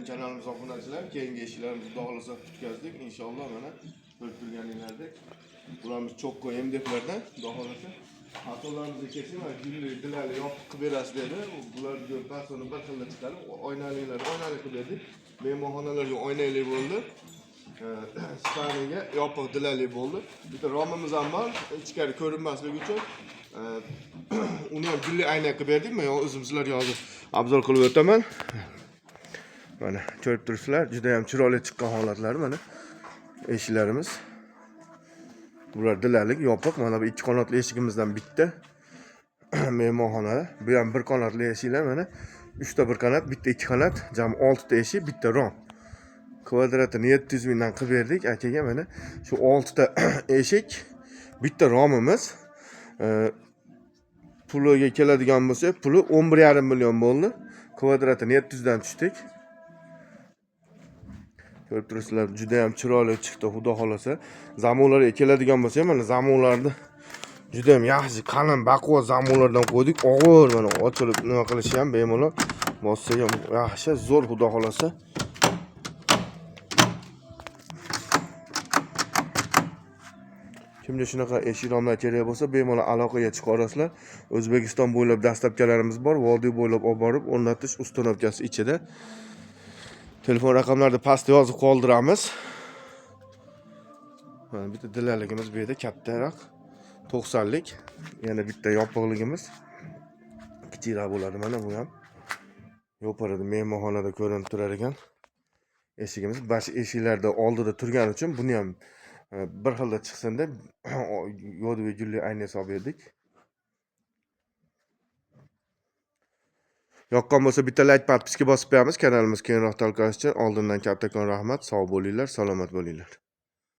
kanalimiz obunachilar, keyingi ishlarimizni xudo xolasa tutkazdik. Inshaalloh mana ko'rib turganinglardek bularimiz cho'qqi MDF'lardan xudo xolasa xatolarimizni kesib, gulli dilali yopiq qilib berasiz dedi. Bularga pasoni bir xilda chiqarib, oynalilarni oynali qilib berdik. Mehmonxonalarga oynali bo'ldi. Spaniga yopiq dilali bo'ldi. Bitta romimiz ham bor, ichkari ko'rinmasligi uchun uni ham gulli ayna qilib berdik. Men o'zim sizlarga hozir obzor qilib o'taman. Mana ko'rib turibsizlar, juda ham chiroyli chiqqan holatlari mana eshiklarimiz. Bular dilalik, yopiq. Mana bu ikki qanotli eshigimizdan bitta. Mehmonxona. Bu ham bir qanotli eshiklar mana. 3 ta bir qanot, bitta ikki qanot, jami 6 ta eshik, bitta rom. Kvadratini 700 mingdan qilib berdik akaga mana. Shu 6 ta eshik, bitta romimiz. Puliga keladigan bo'lsa, puli 11,5 million bo'ldi. Kvadratini 700 dan tushdik. Ko'rib turibsizlar, juda ham chiroyli chiqdi, xudo xolasa. Zamonlarga keladigan bo'lsa, mana zamonlarni juda ham yaxshi, qalin, baquvvat zamonlardan qo'ydik. Og'ir mana ochilib nima qilishi ham bemalol bossa ham yaxshi, zo'r, xudo xolasa. Kimga shunaqa eshik romlar kerak bo'lsa, bemalol aloqaga chiqarasizlar. O'zbekiston bo'ylab dastlabkalarimiz bor, vodiy bo'ylab olib borib o'rnatish ustanovkasi ichida. Telefon raqamlarini pastda yozib qoldiramiz. Mana bitta dilaligimiz bu yerda kattaroq 90 lik. Yana bitta yopiqligimiz. Kichikroq bo'ladi mana bu ham. Yo'parida mehmonxonada ko'rinib turar ekan. Eshigimiz bash eshiklarda oldida turgani uchun buni ham bir xilda chiqsin deb yodiga gulli ayna solib berdik. Yoqqan bo'lsa bitta like podpiska bosib qo'yamiz. Kanalimiz keyinroq tarqalishi uchun oldindan kattakon rahmat. Sog' bo'linglar, salomat bo'linglar.